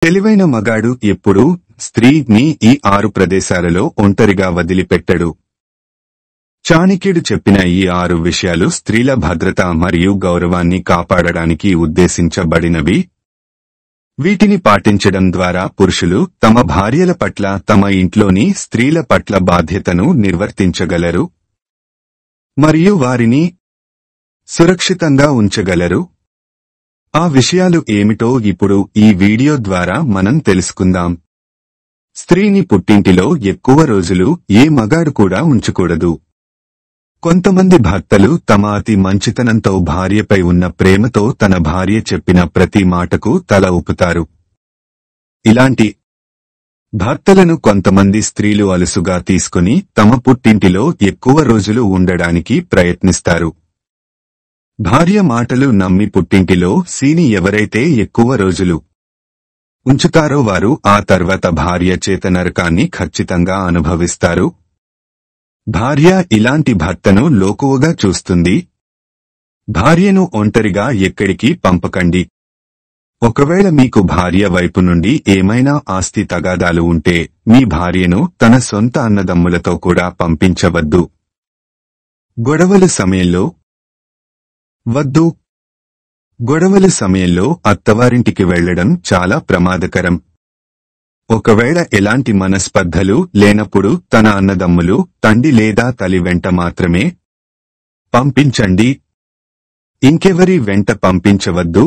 తెలివైన మగాడు ఎప్పుడూ స్త్రీని ఈ 6 ప్రదేశాలలో ఒంటరిగా వదిలిపెట్టడు. చాణక్యుడు చెప్పిన ఈ 6 విషయాలు స్త్రీల భద్రత మరియు గౌరవాన్ని కాపాడడానికి ఉద్దేశించబడినవి. వీటిని పాటించడం ద్వారా పురుషులు తమ భార్యల పట్ల, తమ ఇంట్లోని స్త్రీల పట్ల బాధ్యతను నిర్వర్తించగలరు మరియు వారిని సురక్షితంగా ఉంచగలరు. ఆ విషయాలు ఏమిటో ఇప్పుడు ఈ వీడియో ద్వారా మనం తెలుసుకుందాం. స్త్రీని పుట్టింటిలో ఎక్కువ రోజులు ఏ మగాడు కూడా ఉంచకూడదు. కొంతమంది భర్తలు తమ అతి మంచితనంతో భార్యపై ఉన్న ప్రేమతో తన భార్య చెప్పిన ప్రతి మాటకు తల ఊపుతారు. ఇలాంటి భర్తలను కొంతమంది స్త్రీలు అలుసుగా తీసుకుని తమ పుట్టింటిలో ఎక్కువ రోజులు ఉండడానికి ప్రయత్నిస్తారు. భార్య మాటలు నమ్మి పుట్టింటిలో సీని ఎవరైతే ఎక్కువ రోజులు ఉంచుతారో వారు ఆ తర్వాత భార్య చేత నరకాన్ని ఖచ్చితంగా అనుభవిస్తారు. భార్య ఇలాంటి భర్తను లోకువగా చూస్తుంది. భార్యను ఒంటరిగా ఎక్కడికి పంపకండి. ఒకవేళ మీకు భార్య వైపు నుండి ఏమైనా ఆస్తి తగాదాలు ఉంటే మీ భార్యను తన సొంత అన్నదమ్ములతో కూడా పంపించవద్దు. గొడవల సమయంలో వద్దు. గొడవల సమయంలో అత్తవారింటికి వెళ్లడం చాలా ప్రమాదకరం. ఒకవేళ ఎలాంటి మనస్పర్ధలు లేనప్పుడు తన అన్నదమ్ములు, తండ్రి లేదా తల్లి వెంట మాత్రమే పంపించండి. ఇంకెవరి వెంట పంపించవద్దు.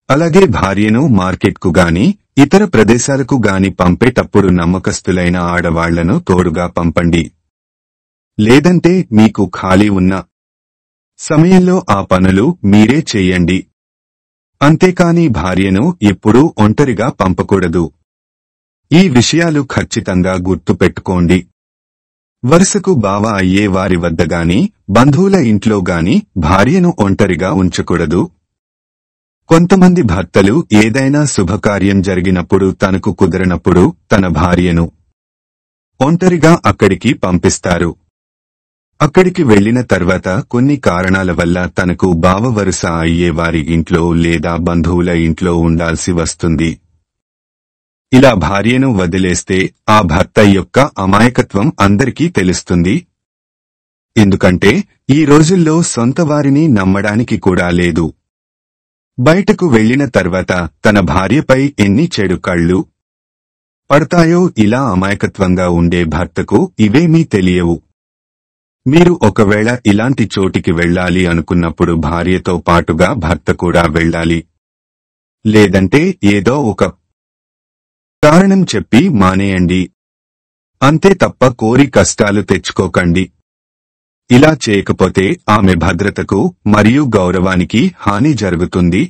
అలాగే భార్యను మార్కెట్కు గాని ఇతర ప్రదేశాలకు గాని పంపేటప్పుడు నమ్మకస్తులైన ఆడవాళ్లను తోడుగా పంపండి. లేదంటే మీకు ఖాళీ ఉన్న సమయంలో ఆ పనులు మీరే చెయ్యండి. అంతేకాని భార్యను ఎప్పుడూ ఒంటరిగా పంపకూడదు. ఈ విషయాలు ఖచ్చితంగా గుర్తు పెట్టుకోండి. వరుసకు బావ అయ్యే వారి వద్ద గాని బంధువుల ఇంట్లో గాని భార్యను ఒంటరిగా ఉంచకూడదు. కొంతమంది భర్తలు ఏదైనా శుభకార్యం జరిగినప్పుడు తనకు కుదరనప్పుడు తన భార్యను ఒంటరిగా అక్కడికి పంపిస్తారు. అక్కడికి వెళ్లిన తర్వాత కొన్ని కారణాల వల్ల తనకు బావ వరుస అయ్యే వారి ఇంట్లో లేదా బంధువుల ఇంట్లో ఉండాల్సి వస్తుంది. ఇలా భార్యను వదిలేస్తే ఆ భర్త యొక్క అమాయకత్వం అందరికీ తెలుస్తుంది. ఎందుకంటే ఈ రోజుల్లో సొంత వారిని నమ్మడానికి కూడా లేదు. బయటకు వెళ్లిన తర్వాత తన భార్యపై ఎన్ని చెడు కళ్ళు పడతాయో ఇలా అమాయకత్వంగా ఉండే భర్తకు ఇవేమీ తెలియవు. మీరు ఒకవేళ ఇలాంటి చోటికి వెళ్ళాలి అనుకున్నప్పుడు భార్యతో పాటుగా భర్త కూడా వెళ్ళాలి. లేదంటే ఏదో ఒక కారణం చెప్పి మానేయండి. అంతే తప్ప కోరి కష్టాలు తెచ్చుకోకండి. ఇలా చేయకపోతే ఆమె భద్రతకు మరియు గౌరవానికి హాని జరుగుతుంది.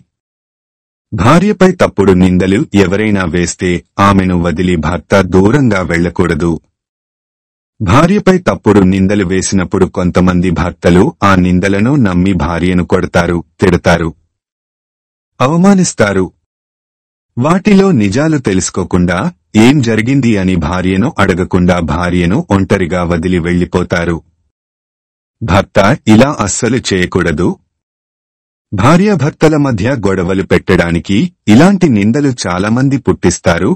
భార్యపై తప్పుడు నిందలు ఎవరైనా వేస్తే ఆమెను వదిలి భర్త దూరంగా వెళ్ళకూడదు. భార్యపై తప్పుడు నిందలు వేసినప్పుడు కొంతమంది భర్తలు ఆ నిందలను నమ్మి భార్యను కొడతారు, తిడతారు, అవమానిస్తారు. వాటిలో నిజాలు తెలుసుకోకుండా ఏం జరిగింది అని భార్యను అడగకుండా భార్యను ఒంటరిగా వదిలి వెళ్లిపోతారు. భర్త ఇలా అస్సలు చేయకూడదు. భార్యాభర్తల మధ్య గొడవలు పెట్టడానికి ఇలాంటి నిందలు చాలామంది పుట్టిస్తారు.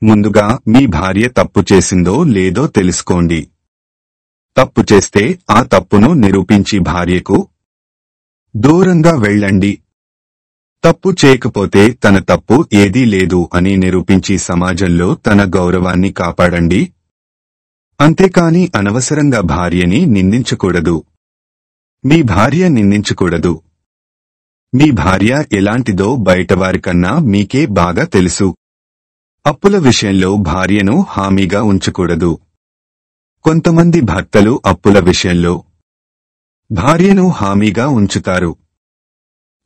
ముందుగా మీ భార్య తప్పు చేసిందో లేదో తెలుసుకోండి. తప్పు చేస్తే ఆ తప్పును నిరూపించి భార్యకు దూరంగా వెళ్ళండి. తప్పు చేయకపోతే తన తప్పు ఏదీ లేదు అని నిరూపించి సమాజంలో తన గౌరవాన్ని కాపాడండి. అంతేకాని అనవసరంగా భార్యని నిందించకూడదు. మీ భార్య నిందించకూడదు. మీ భార్య ఎలాంటిదో బయటవారికన్నా మీకే బాగా తెలుసు. అప్పుల విషయంలో భార్యను హామీగా ఉంచకూడదు. కొంతమంది భర్తలు అప్పుల విషయంలో భార్యను హామీగా ఉంచుతారు.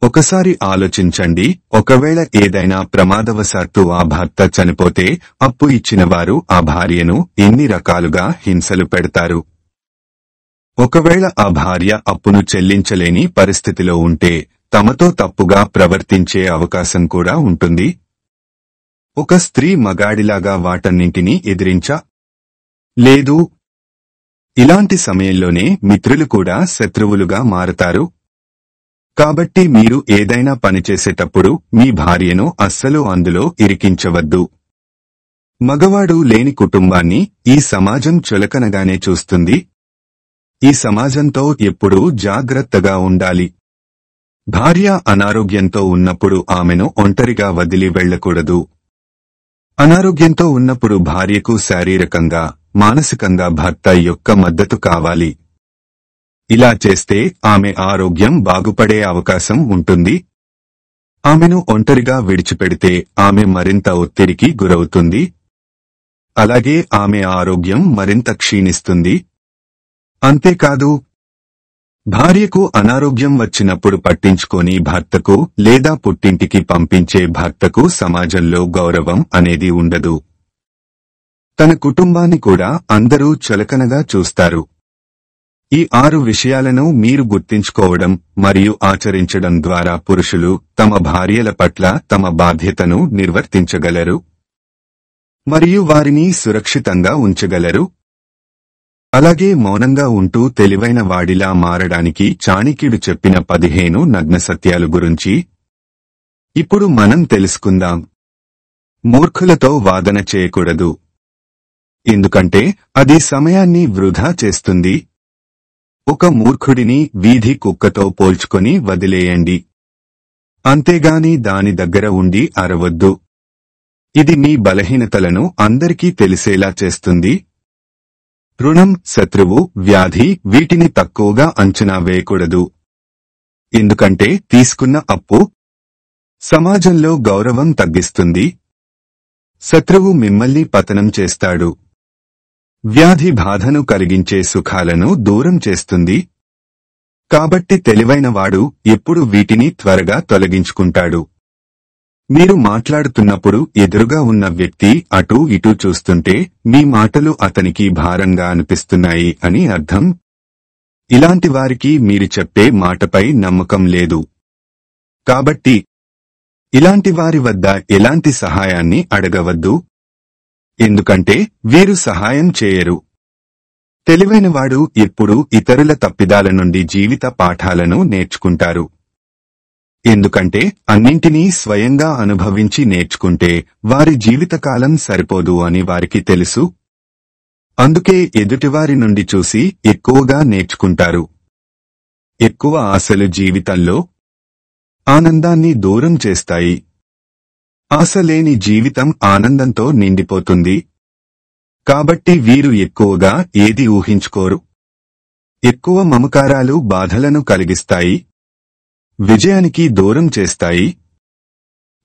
ఒకసారి ఆలోచించండి. ఒకవేళ ఏదైనా ప్రమాదవశాత్తు ఆ భర్త చనిపోతే అప్పు ఇచ్చినవారు ఆ భార్యను ఎన్ని రకాలుగా హింసలు పెడతారు. ఒకవేళ ఆ భార్య అప్పును చెల్లించలేని పరిస్థితిలో ఉంటే తమతో తప్పుగా ప్రవర్తించే అవకాశం కూడా ఉంటుంది. ఒక స్త్రీ మగాడిలాగా వాటన్నింటినీ ఎదిరించా లేదు. ఇలాంటి సమయంలోనే మిత్రులు కూడా శత్రువులుగా మారతారు. కాబట్టి మీరు ఏదైనా పని చేసేటప్పుడు మీ భార్యను అస్సలు అందులో ఇరికించవద్దు. మగవాడు లేని కుటుంబాన్ని ఈ సమాజం చులకనగానే చూస్తుంది. ఈ సమాజంతో ఎప్పుడూ జాగ్రత్తగా ఉండాలి. భార్య అనారోగ్యంతో ఉన్నప్పుడు ఆమెను ఒంటరిగా వదిలి వెళ్లకూడదు. అనారోగ్యంతో ఉన్నప్పుడు భార్యకు శారీరకంగా, మానసికంగా భర్త యొక్క మద్దతు కావాలి. ఇలా చేస్తే ఆమె ఆరోగ్యం బాగుపడే అవకాశం ఉంటుంది. ఆమెను ఒంటరిగా విడిచిపెడితే ఆమె మరింత ఒత్తిడికి గురవుతుంది. అలాగే ఆమె ఆరోగ్యం మరింత క్షీణిస్తుంది. అంతేకాదు, భార్యకు అనారోగ్యం వచ్చినప్పుడు పట్టించుకొని భర్తకు లేదా పుట్టింటికి పంపించే భర్తకు సమాజంలో గౌరవం అనేది ఉండదు. తన కుటుంబాన్ని కూడా అందరూ చులకనగా చూస్తారు. ఈ 6 విషయాలను మీరు గుర్తించుకోవడం మరియు ఆచరించడం ద్వారా పురుషులు తమ భార్యల పట్ల తమ బాధ్యతను నిర్వర్తించగలరు మరియు వారిని సురక్షితంగా ఉంచగలరు. అలాగే మౌనంగా ఉంటూ తెలివైన వాడిలా మారడానికి చాణక్యుడు చెప్పిన 15 నగ్న సత్యాలు గురించి ఇప్పుడు మనం తెలుసుకుందాం. మూర్ఖులతో వాదన చేయకూడదు, ఎందుకంటే అది సమయాన్ని వృధా చేస్తుంది. ఒక మూర్ఖుడిని వీధి కుక్కతో పోల్చుకొని వదిలేయండి, అంతేగాని దాని దగ్గర ఉండి అరవద్దు. ఇది మీ బలహీనతలను అందరికీ తెలిసేలా చేస్తుంది. రుణం, శత్రువు, వ్యాధి వీటిని తక్కువగా అంచనా వేయకూడదు, ఎందుకంటే తీసుకున్న అప్పు సమాజంలో గౌరవం తగ్గిస్తుంది. శత్రువు మిమ్మల్ని పతనం చేస్తాడు. వ్యాధి బాధను కలిగించే సుఖాలను దూరం చేస్తుంది. కాబట్టి తెలివైనవాడు ఎప్పుడు వీటిని త్వరగా తొలగించుకుంటాడు. మీరు మాట్లాడుతున్నప్పుడు ఎదురుగా ఉన్న వ్యక్తి అటూ ఇటూ చూస్తుంటే మీ మాటలు అతనికి భారంగా అనిపిస్తున్నాయి అని అర్థం. ఇలాంటి వారికి మీరు చెప్పే మాటపై నమ్మకం లేదు. కాబట్టి ఇలాంటి వారి వద్ద ఎలాంటి సహాయాన్ని అడగవద్దు, ఎందుకంటే వీరు సహాయం చేయరు. తెలివైనవాడు ఎప్పుడూ ఇతరుల తప్పిదాల నుండి జీవిత పాఠాలను నేర్చుకుంటారు. ఎందుకంటే అన్నింటినీ స్వయంగా అనుభవించి నేర్చుకుంటే వారి జీవితకాలం సరిపోదు అని వారికి తెలుసు. అందుకే ఎదుటివారి నుండి చూసి ఎక్కువగా నేర్చుకుంటారు. ఎక్కువ ఆశలు జీవితంలో ఆనందాన్ని దూరం చేస్తాయి. ఆశ లేని జీవితం ఆనందంతో నిండిపోతుంది. కాబట్టి వీరు ఎక్కువగా ఏది ఊహించుకోరు. ఎక్కువ మమకారాలు బాధలను కలిగిస్తాయి, విజయానికి దూరం చేస్తాయి.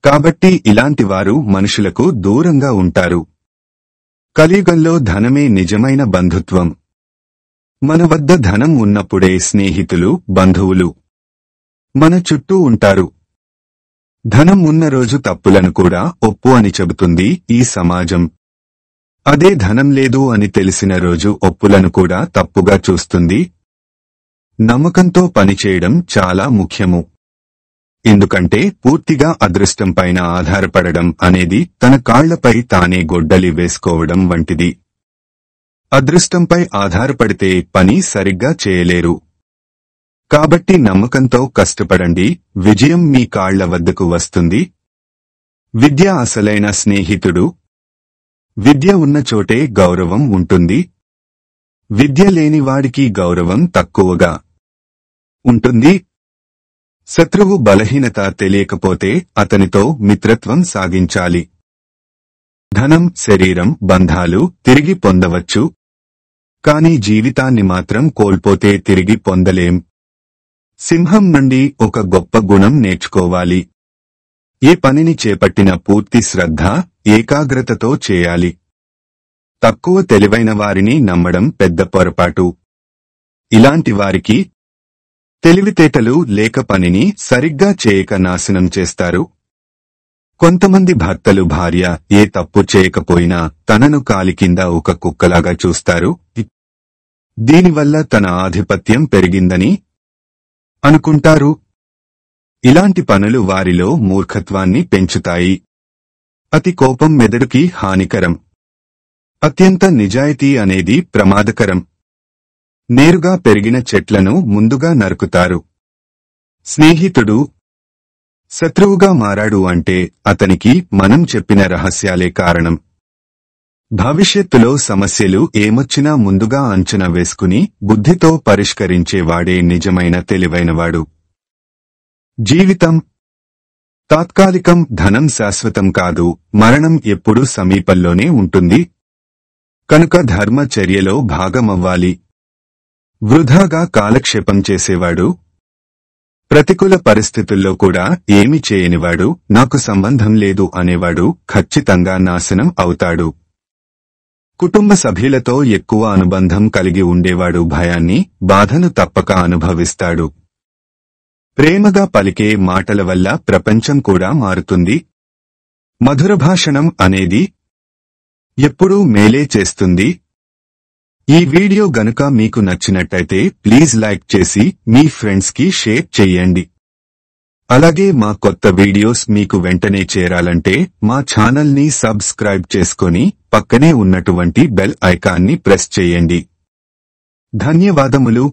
కాబట్టి ఇలాంటి వారు మనుషులకు దూరంగా ఉంటారు. కలియుగంలో ధనమే నిజమైన బంధుత్వం. మన వద్ద ధనం ఉన్నప్పుడే స్నేహితులు, బంధువులు మన చుట్టూ ఉంటారు. ధనం ఉన్న రోజు తప్పులను కూడా ఒప్పు అని చెబుతుంది ఈ సమాజం. అదే ధనం లేదు అని తెలిసిన రోజు ఒప్పులను కూడా తప్పుగా చూస్తుంది. నమ్మకంతో పనిచేయడం చాలా ముఖ్యము. ఎందుకంటే పూర్తిగా అదృష్టంపైన ఆధారపడడం అనేది తన కాళ్లపై తానే గొడ్డలి వేసుకోవడం వంటిది. అదృష్టంపై ఆధారపడితే పని సరిగ్గా చేయలేరు. కాబట్టి నమ్మకంతో కష్టపడండి, విజయం మీ కాళ్ల వద్దకు వస్తుంది. విద్య అసలైన స్నేహితుడు. విద్య ఉన్న చోటే గౌరవం ఉంటుంది. విద్య లేని వాడికి గౌరవం తక్కువగా ఉంటుంది. శత్రువు బలహీనత తెలియకపోతే అతనితో మిత్రత్వం సాగించాలి. ధనం, శరీరం, బంధాలు తిరిగి పొందవచ్చు, కానీ జీవితాన్ని మాత్రం కోల్పోతే తిరిగి పొందలేం. సింహం నుండి ఒక గొప్ప గుణం నేర్చుకోవాలి. ఏ పనిని చేపట్టిన పూర్తి శ్రద్ధ, ఏకాగ్రతతో చేయాలి. తక్కువ తెలివైన వారిని నమ్మడం పెద్ద పొరపాటు. ఇలాంటి వారికి తెలివితేటలు లేక పనిని సరిగ్గా చేయక నాశనం చేస్తారు. కొంతమంది భర్తలు భార్య ఏ తప్పు చేయకపోయినా తనను కాలి కింద ఒక కుక్కలాగా చూస్తారు. దీనివల్ల తన ఆధిపత్యం పెరిగిందని అనుకుంటారు. ఇలాంటి పనులు వారిలో మూర్ఖత్వాన్ని పెంచుతాయి. అతి కోపం మెదడుకి హానికరం. అత్యంత నిజాయితీ అనేది ప్రమాదకరం. నేరుగా పెరిగిన చెట్లను ముందుగా నరుకుతారు. స్నేహితుడు శత్రువుగా మారాడు అంటే అతనికి మనం చెప్పిన రహస్యాలే కారణం. భవిష్యత్తులో సమస్యలు ఏమొచ్చినా ముందుగా అంచనా వేసుకుని బుద్ధితో పరిష్కరించేవాడే నిజమైన తెలివైనవాడు. జీవితం తాత్కాలికం, ధనం శాశ్వతం కాదు, మరణం ఎప్పుడూ సమీపంలోనే ఉంటుంది. కనుక ధర్మ చర్యలో భాగమవ్వాలి. వృధాగా కాలక్షేపం చేసేవాడు, ప్రతికూల పరిస్థితుల్లో కూడా ఏమి చేయనివాడు, నాకు సంబంధం లేదు అనేవాడు ఖచ్చితంగా నాశనం అవుతాడు. కుటుంబ సభ్యులతో ఎక్కువ అనుబంధం కలిగి ఉండేవాడు భయాన్ని, బాధను తప్పక అనుభవిస్తాడు. ప్రేమగా పలికే మాటల వల్ల ప్రపంచం కూడా మారుతుంది. మధుర భాషణం అనేది ఎప్పుడూ మేలే చేస్తుంది. ఈ వీడియో గనుక మీకు నచ్చినట్టయితే ప్లీజ్ లైక్ చేసి మీ ఫ్రెండ్స్ కి షేర్ చెయ్యండి. అలాగే మా కొత్త వీడియోస్ మీకు వెంటనే చేరాలంటే మా ఛానల్ ని సబ్స్క్రైబ్ చేసుకొని పక్కనే ఉన్నటువంటి బెల్ ఐకాన్ని ప్రెస్ చేయండి. ధన్యవాదములు.